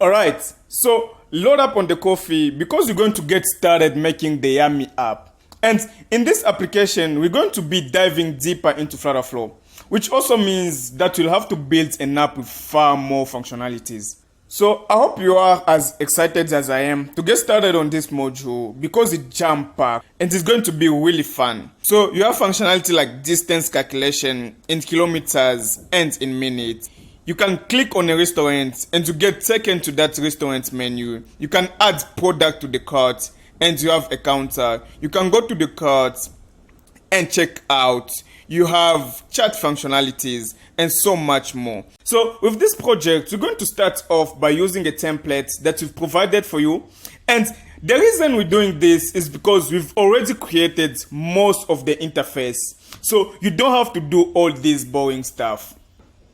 Alright, so load up on the coffee because you're going to get started making the Yammi app. And in this application, we're going to be diving deeper into FlutterFlow, which also means that you'll have to build an app with far more functionalities. So I hope you are as excited as I am to get started on this module because it's jam-packed and it's going to be really fun. So you have functionality like distance calculation in kilometers and in minutes. You can click on a restaurant and you get taken to that restaurant menu. You can add product to the cart and you have a counter. You can go to the cart and check out. You have chat functionalities and so much more. So with this project, we're going to start off by using a template that we've provided for you. And the reason we're doing this is because we've already created most of the interface. So you don't have to do all this boring stuff.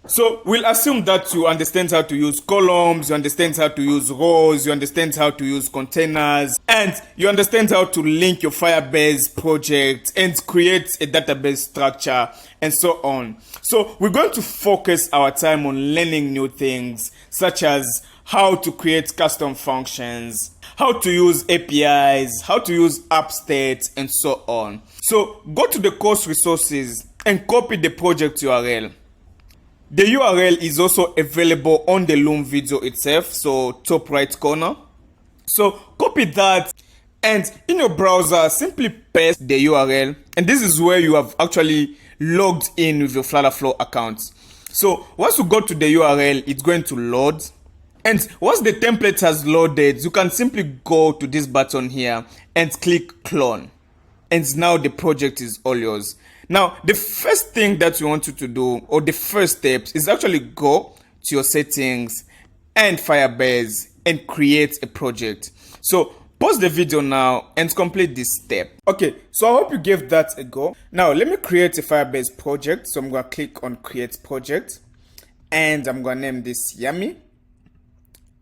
So we'll assume that you understand how to use columns, you understand how to use rows, you understand how to use containers, and you understand how to link your Firebase project and create a database structure and so on. So we're going to focus our time on learning new things such as how to create custom functions, how to use APIs, how to use app states, and so on. So go to the course resources and copy the project URL. The URL is also available on the Loom video itself, so top right corner. So copy that and in your browser simply paste the URL, and this is where you have actually logged in with your FlutterFlow account. So once you go to the URL, it's going to load, and once the template has loaded, you can simply go to this button here and click clone, and now the project is all yours. Now, the first thing that we want you to do, or the first steps, is actually go to your settings and Firebase and create a project. So pause the video now and complete this step. Okay, so I hope you gave that a go. Now, let me create a Firebase project. So I'm going to click on create project and I'm going to name this Yammi.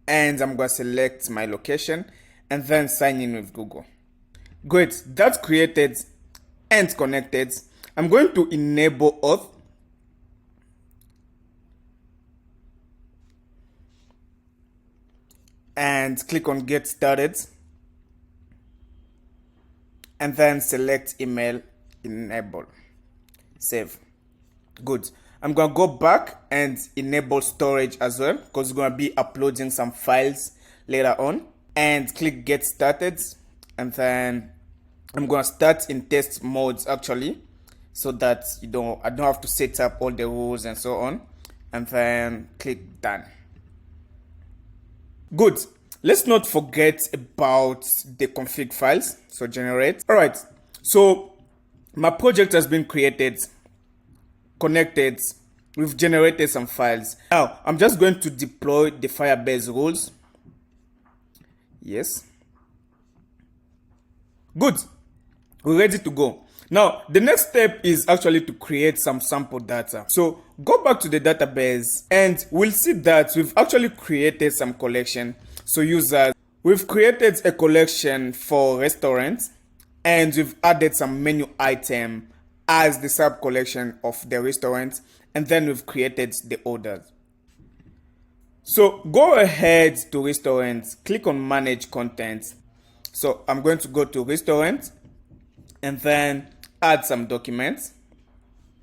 And I'm going to select my location and then sign in with Google. Great, that's created and connected. I'm going to enable auth and click on get started and then select email, enable, save. Good. I'm going to go back and enable storage as well because we're going to be uploading some files later on, and click get started, and then I'm going to start in test modes actually, so that I don't have to set up all the rules and so on, and then click done. Good. Let's not forget about the config files. So generate. All right. So my project has been created, connected. We've generated some files. Now I'm just going to deploy the Firebase rules. Yes. Good. We're ready to go. Now, the next step is actually to create some sample data. So go back to the database and we'll see that we've actually created some collection. So users, we've created a collection for restaurants and we've added some menu item as the sub collection of the restaurant, and then we've created the orders. So go ahead to restaurants, click on manage content. So I'm going to go to restaurant and then add some documents,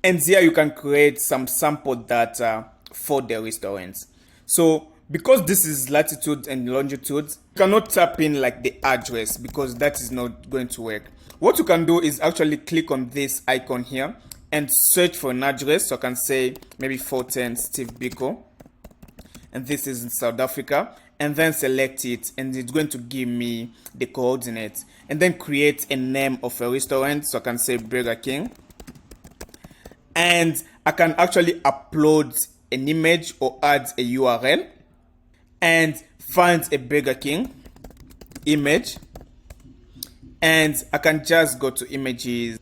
and here you can create some sample data for the restaurants. So because this is latitude and longitude, you cannot tap in like the address because that is not going to work. What you can do is actually click on this icon here and search for an address. So I can say maybe 410 Steve Biko, and this is in South Africa, and then select it, and it's going to give me the coordinates, and then create a name of a restaurant. So I can say Burger King, and I can actually upload an image or add a URL and find a Burger King image, and I can just go to images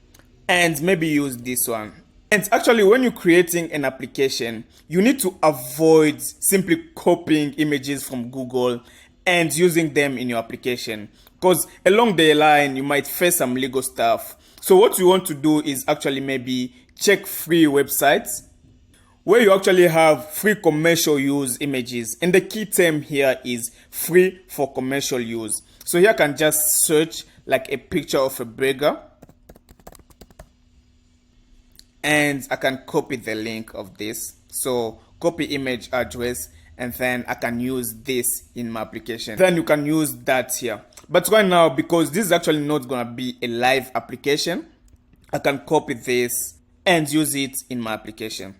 and maybe use this one. And actually, when you're creating an application, you need to avoid simply copying images from Google and using them in your application, because along the line, you might face some legal stuff. So what you want to do is actually maybe check free websites where you actually have free commercial use images. And the key term here is free for commercial use. So here I can just search like a picture of a burger. And I can copy the link of this. So copy image address, and then I can use this in my application. Then you can use that here. But right now, because this is actually not gonna be a live application, I can copy this and use it in my application.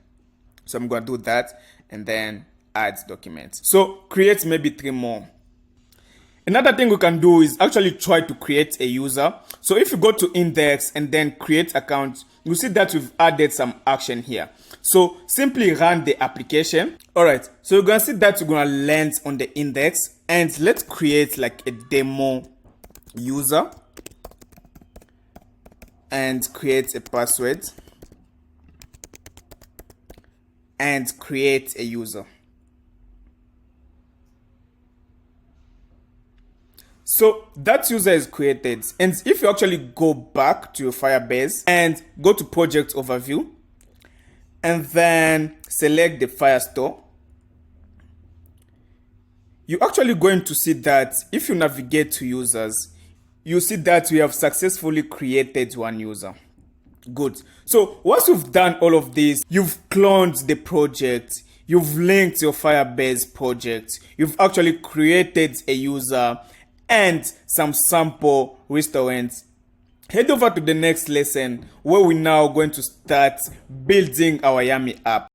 So I'm gonna do that and then add document. So create maybe 3 more. Another thing we can do is actually try to create a user. So if you go to index and then create account, you see that we've added some action here. So simply run the application. All right, so you're gonna see that you're gonna land on the index, and let's create like a demo user and create a password and create a user. So that user is created, and if you actually go back to your Firebase and go to project overview and then select the Firestore, you're actually going to see that if you navigate to users, you see that we have successfully created 1 user. Good. So once you've done all of this, you've cloned the project, you've linked your Firebase project, you've actually created a user and some sample restaurants. Head over to the next lesson where we're now going to start building our Yammi app.